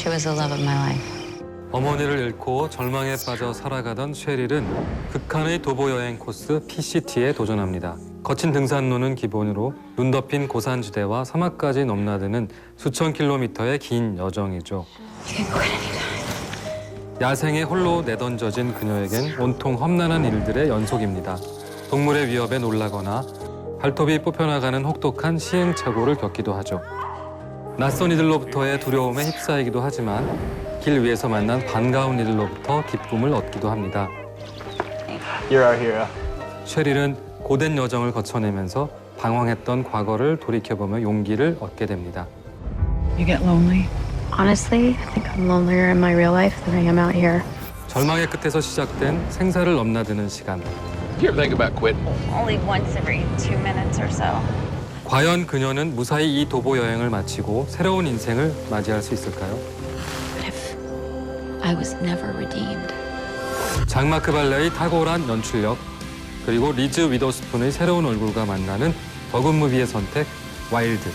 it was the love of my life. 어머니를 잃고 절망에 빠져 살아가던 쉐릴은 극한의 도보 여행 코스 PCT에 도전합니다. 거친 등산로는 기본으로 눈 덮인 고산지대와 사막까지 넘나드는 수천 킬로미터의 긴 여정이죠. 야생에 홀로 내던져진 그녀에겐 온통 험난한 일들의 연속입니다. 동물의 위협에 놀라거나 발톱이 뽑혀나가는 혹독한 시행착오를 겪기도 하죠. 낯선 이들로부터의 두려움에 휩싸이기도 하지만 길 위에서 만난 반가운 이들로부터 기쁨을 얻기도 합니다. You're our hero. 쉐릴은 고된 여정을 거쳐내면서 방황했던 과거를 돌이켜보며 용기를 얻게 됩니다. You get lonely? Honestly, I think I'm lonelier in my real life than I am out here. 절망의 끝에서 시작된 생사를 넘나드는 시간. You ever think about quitting? Only once every 2 minutes or so. 과연 그녀는 무사히 이 도보 여행을 마치고 새로운 인생을 맞이할 수 있을까요? But if I was never redeemed. 장 마크 발레의 탁월한 연출력, 그리고 리즈 위더스푼의 새로운 얼굴과 만나는 버그 무비의 선택, 와일드.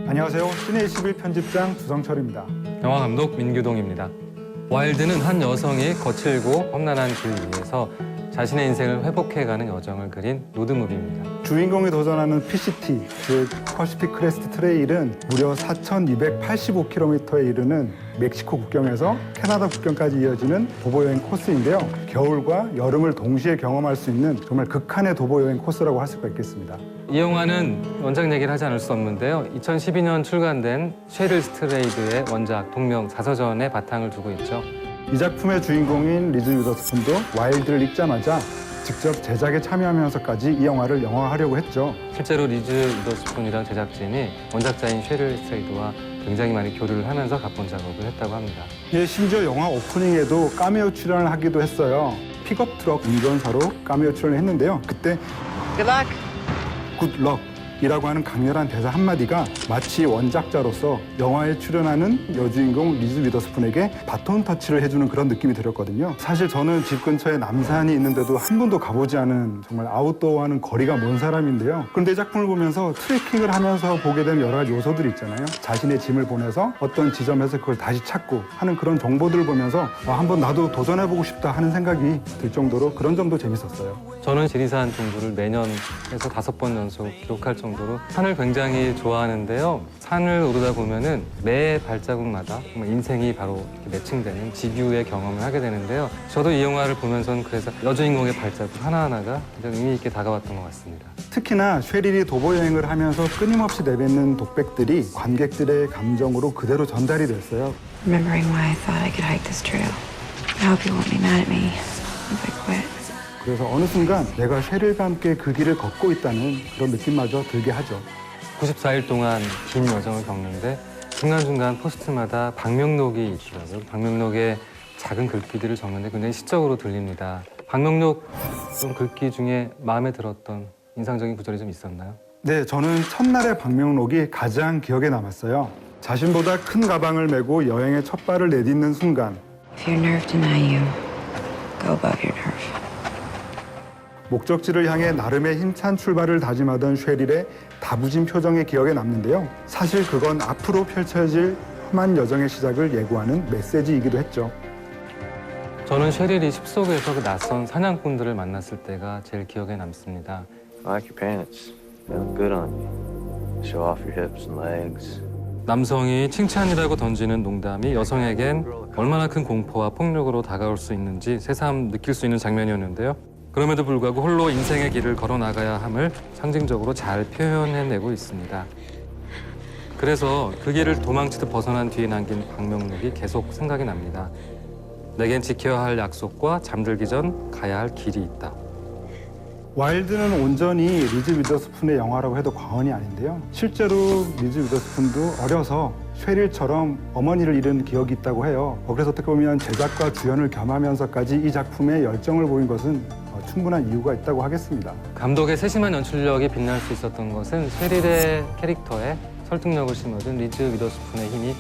안녕하세요. 시내21 편집장 주성철입니다. 영화감독 민규동입니다. 와일드는 한 여성이 거칠고 험난한 길 위에서 자신의 인생을 회복해가는 여정을 그린 로드무비입니다. 주인공이 도전하는 PCT, 즉 퍼시픽 크레스트 트레일은 무려 4,285km에 이르는 멕시코 국경에서 캐나다 국경까지 이어지는 도보여행 코스인데요. 겨울과 여름을 동시에 경험할 수 있는 정말 극한의 도보여행 코스라고 할 수가 있겠습니다. 이 영화는 원작 얘기를 하지 않을 수 없는데요. 2012년 출간된 쉐릴 스트레이드의 원작 동명 자서전에 바탕을 두고 있죠. 이 작품의 주인공인 리즈 위더스푼도 와일드를 읽자마자 직접 제작에 참여하면서까지 이 영화를 영화화하려고 했죠. 실제로 리즈 위더스푼이랑 제작진이 원작자인 쉐릴 스트레이드와 굉장히 많이 교류를 하면서 각본 작업을 했다고 합니다. 예, 심지어 영화 오프닝에도 카메오 출연을 하기도 했어요. 픽업 트럭 운전사로 카메오 출연을 했는데요. 그때 Good luck. 굿럭 이라고 하는 강렬한 대사 한마디가 마치 원작자로서 영화에 출연하는 여주인공 리즈 위더스푼에게 바톤 터치를 해주는 그런 느낌이 들었거든요. 사실 저는 집 근처에 남산이 있는데도 한 번도 가보지 않은 정말 아웃도어와는 거리가 먼 사람인데요. 그런데 이 작품을 보면서 트레킹을 하면서 보게 된 여러 가지 요소들이 있잖아요. 자신의 짐을 보내서 어떤 지점에서 그걸 다시 찾고 하는 그런 정보들을 보면서 한번 나도 도전해보고 싶다 하는 생각이 들 정도로 그런 점도 재밌었어요. 저는 지리산 종주를 매년 해서 5번 연속 기록할 정도로 산을 굉장히 좋아하는데요. 산을 오르다 보면은 매 발자국마다 정말 인생이 바로 이렇게 매칭되는 지규의 경험을 하게 되는데요. 저도 이 영화를 보면서는 그래서 여주인공의 발자국 하나하나가 굉장히 의미 있게 다가왔던 것 같습니다. 특히나 쉐릴이 도보 여행을 하면서 끊임없이 내뱉는 독백들이 관객들의 감정으로 그대로 전달이 됐어요. Remembering why I thought I could hike this trail. I hope you won't be mad at me if I quit. 그래서 어느 순간 내가 쉐릴과 함께 그 길을 걷고 있다는 그런 느낌마저 들게 하죠. 94일 동안 긴 여정을 겪는데 중간중간 포스트마다 방명록이 있더라고요. 방명록에 작은 글귀들을 적는데 굉장히 시적으로 들립니다. 방명록 글귀 중에 마음에 들었던 인상적인 구절이 좀 있었나요? 네, 저는 첫날의 방명록이 가장 기억에 남았어요. 자신보다 큰 가방을 메고 여행의 첫 발을 내딛는 순간 If your nerve deny you, go above your nerve. 목적지를 향해 나름의 힘찬 출발을 다짐하던 쉐릴의 다부진 표정이 기억에 남는데요. 사실 그건 앞으로 펼쳐질 험한 여정의 시작을 예고하는 메시지이기도 했죠. 저는 쉐릴이 숲속에서 그 낯선 사냥꾼들을 만났을 때가 제일 기억에 남습니다. I like your pants. They look good on you. Show off your hips and legs. 남성이 칭찬이라고 던지는 농담이 여성에겐 얼마나 큰 공포와 폭력으로 다가올 수 있는지 새삼 느낄 수 있는 장면이었는데요. 그럼에도 불구하고 홀로 인생의 길을 걸어나가야 함을 상징적으로 잘 표현해내고 있습니다. 그래서 그 길을 도망치듯 벗어난 뒤에 남긴 방명록이 계속 생각이 납니다. 내겐 지켜야 할 약속과 잠들기 전 가야 할 길이 있다. 와일드는 온전히 리즈 위더스푼의 영화라고 해도 과언이 아닌데요. 실제로 리즈 위더스푼도 어려서 쉐릴처럼 어머니를 잃은 기억이 있다고 해요. 그래서 어떻게 보면 제작과 주연을 겸하면서까지 이 작품에 열정을 보인 것은 충분한 이유가 있다고 하겠습니다. 감독의 세심한 연출력이 빛날 수 있었던 것은 쉐릴의 캐릭터에 설득력을 심어준 리즈 위더스푼의 힘이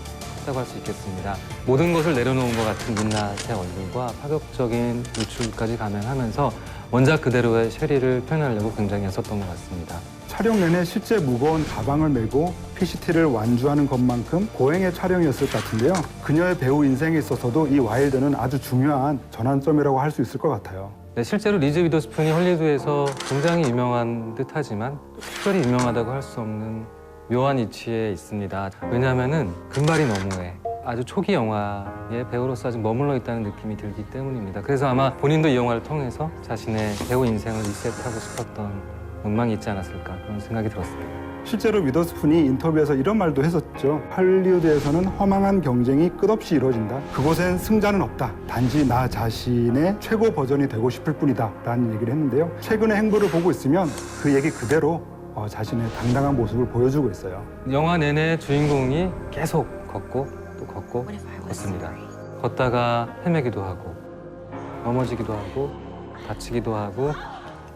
컸다고 할 수 있겠습니다. 모든 것을 내려놓은 것 같은 민낯의 얼굴과 파격적인 연출까지 감행하면서 원작 그대로의 쉐릴을 표현하려고 굉장히 애썼던 것 같습니다. 촬영 내내 실제 무거운 가방을 메고 PCT를 완주하는 것만큼 고행의 촬영이었을 것 같은데요. 그녀의 배우 인생에 있어서도 이 와일드는 아주 중요한 전환점이라고 할 수 있을 것 같아요. 네, 실제로 리즈 위더스푼이 헐리우드에서 굉장히 유명한 듯하지만 특별히 유명하다고 할 수 없는 묘한 위치에 있습니다. 왜냐하면은 금발이 너무해. 아주 초기 영화의 배우로서 아직 머물러 있다는 느낌이 들기 때문입니다. 그래서 아마 본인도 이 영화를 통해서 자신의 배우 인생을 리셋하고 싶었던 욕망이 있지 않았을까 그런 생각이 들었습니다. 실제로 위더스푼이 인터뷰에서 이런 말도 했었죠. 할리우드에서는 허망한 경쟁이 끝없이 이루어진다. 그곳엔 승자는 없다. 단지 나 자신의 최고 버전이 되고 싶을 뿐이다. 라는 얘기를 했는데요. 최근의 행보를 보고 있으면 그 얘기 그대로 자신의 당당한 모습을 보여주고 있어요. 영화 내내 주인공이 계속 걷고 또 걷고 걷습니다. 걷다가 헤매기도 하고 넘어지기도 하고 다치기도 하고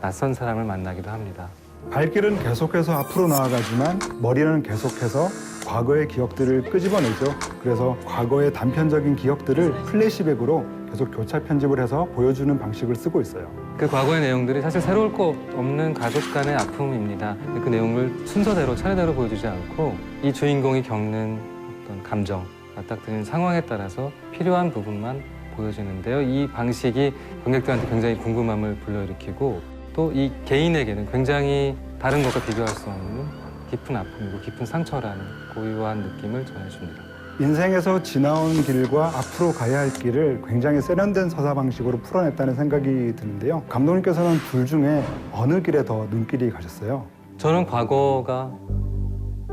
낯선 사람을 만나기도 합니다. 발길은 계속해서 앞으로 나아가지만 머리는 계속해서 과거의 기억들을 끄집어내죠. 그래서 과거의 단편적인 기억들을 플래시백으로 계속 교차 편집을 해서 보여주는 방식을 쓰고 있어요. 그 과거의 내용들이 사실 새로울 거 없는 가족 간의 아픔입니다. 그 내용을 순서대로 차례대로 보여주지 않고 이 주인공이 겪는 어떤 감정, 맞닥뜨리는 상황에 따라서 필요한 부분만 보여주는데요. 이 방식이 관객들한테 굉장히 궁금함을 불러일으키고 또 이 개인에게는 굉장히 다른 것과 비교할 수 없는 깊은 아픔이고 깊은 상처라는 고유한 느낌을 전해줍니다. 인생에서 지나온 길과 앞으로 가야 할 길을 굉장히 세련된 서사 방식으로 풀어냈다는 생각이 드는데요. 감독님께서는 둘 중에 어느 길에 더 눈길이 가셨어요? 저는 과거가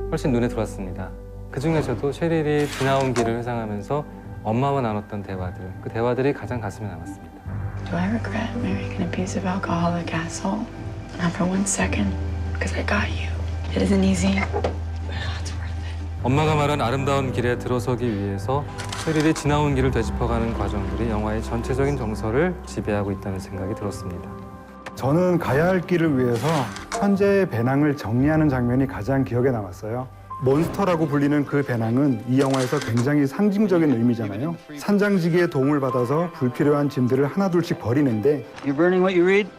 훨씬 눈에 들어왔습니다. 그중에서도 셰릴이 지나온 길을 회상하면서 엄마와 나눴던 대화들, 그 대화들이 가장 가슴에 남았습니다. Do I regret marrying an abusive alcoholic asshole? Not for 1 second, because I got you. It isn't easy, but it's worth it. 엄마가 말한 아름다운 길에 들어서기 위해서 셰릴이 지나온 길을 되짚어가는 과정들이 영화의 전체적인 정서를 지배하고 있다는 생각이 들었습니다. 저는 가야 할 길을 위해서 현재의 배낭을 정리하는 장면이 가장 기억에 남았어요. 몬스터라고 불리는 그 배낭은 이 영화에서 굉장히 상징적인 의미잖아요. 산장지기의 도움을 받아서 불필요한 짐들을 하나둘씩 버리는데 You burning what you read?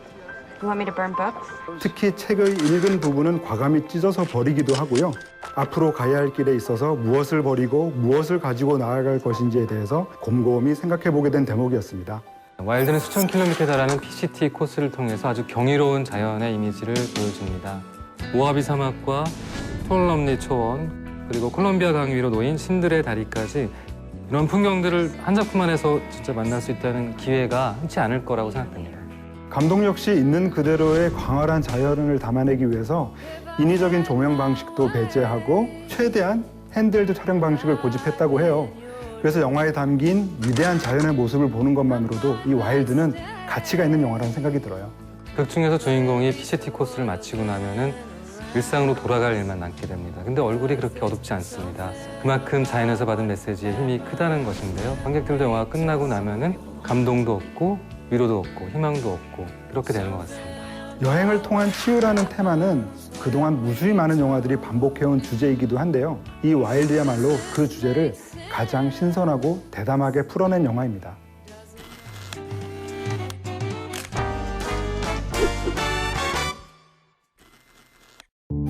You want me to burn books? 특히 책의 읽은 부분은 과감히 찢어서 버리기도 하고요. 앞으로 가야 할 길에 있어서 무엇을 버리고 무엇을 가지고 나아갈 것인지에 대해서 곰곰이 생각해보게 된 대목이었습니다. 와일드는 수천 킬로미터에 달하는 PCT 코스를 통해서 아주 경이로운 자연의 이미지를 보여줍니다. 모하비 사막과 톨럼리 초원, 그리고 콜롬비아 강 위로 놓인 신들의 다리까지 이런 풍경들을 한 작품 안에서 진짜 만날 수 있다는 기회가 흔치 않을 거라고 생각됩니다. 감독 역시 있는 그대로의 광활한 자연을 담아내기 위해서 인위적인 조명 방식도 배제하고 최대한 핸드헬드 촬영 방식을 고집했다고 해요. 그래서 영화에 담긴 위대한 자연의 모습을 보는 것만으로도 이 와일드는 가치가 있는 영화라는 생각이 들어요. 극 중에서 주인공이 PCT 코스를 마치고 나면은 일상으로 돌아갈 일만 남게 됩니다. 근데 얼굴이 그렇게 어둡지 않습니다. 그만큼 자연에서 받은 메시지의 힘이 크다는 것인데요. 관객들도 영화가 끝나고 나면은 감동도 없고 위로도 없고 희망도 없고 이렇게 되는 것 같습니다. 여행을 통한 치유라는 테마는 그동안 무수히 많은 영화들이 반복해온 주제이기도 한데요. 이 와일드야말로 그 주제를 가장 신선하고 대담하게 풀어낸 영화입니다.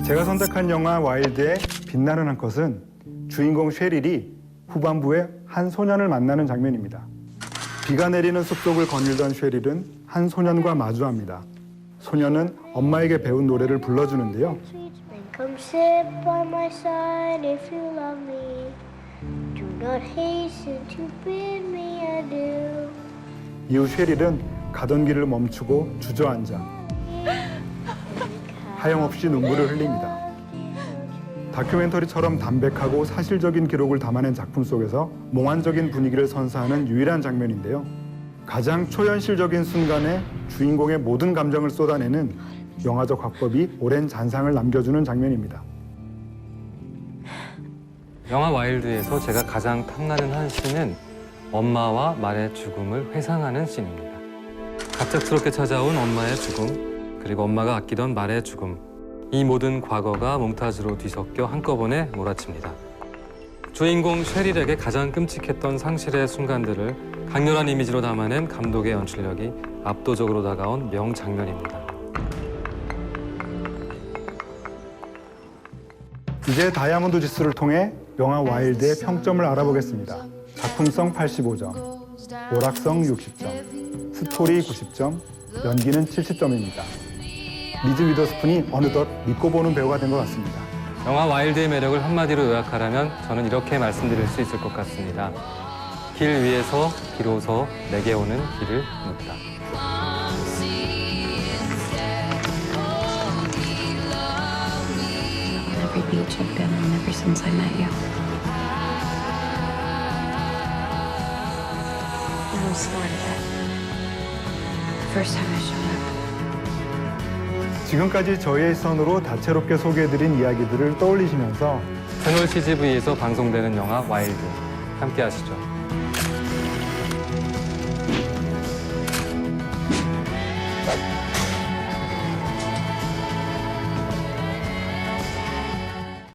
제가 선택한 영화 와일드의 빛나는 한 컷은 주인공 셰릴이 후반부에 한 소년을 만나는 장면입니다. 비가 내리는 숲속을 거닐던 셰릴은 한 소년과 마주합니다. 소년은 엄마에게 배운 노래를 불러주는데요. Come sit by my side if you love me. Do not hasten to bid me adieu. 이후 셰릴은 가던 길을 멈추고 주저앉아 하염없이 눈물을 흘립니다. 다큐멘터리처럼 담백하고 사실적인 기록을 담아낸 작품 속에서 몽환적인 분위기를 선사하는 유일한 장면인데요. 가장 초현실적인 순간에 주인공의 모든 감정을 쏟아내는 영화적 화법이 오랜 잔상을 남겨주는 장면입니다. 영화 와일드에서 제가 가장 탐나는 한 씬은 엄마와 말의 죽음을 회상하는 씬입니다. 갑작스럽게 찾아온 엄마의 죽음, 그리고 엄마가 아끼던 말의 죽음, 이 모든 과거가 몽타주로 뒤섞여 한꺼번에 몰아칩니다. 주인공 셰릴에게 가장 끔찍했던 상실의 순간들을 강렬한 이미지로 담아낸 감독의 연출력이 압도적으로 다가온 명장면입니다. 이제 다이아몬드 지수를 통해 영화 와일드의 평점을 알아보겠습니다. 작품성 85점, 오락성 60점, 스토리 90점, 연기는 70점입니다. 리즈 위더스푼이 어느덧 믿고 보는 배우가 된 것 같습니다. 영화 와일드의 매력을 한마디로 요약하라면 저는 이렇게 말씀드릴 수 있을 것 같습니다. 길 위에서 비로소 내게 오는 길을 묻다. Every beach I've been on ever since I met you. I was scared of it. The first time I showed up. 지금까지 저희의 선으로 다채롭게 소개해드린 이야기들을 떠올리시면서 채널 CGV에서 방송되는 영화 와일드 함께 하시죠.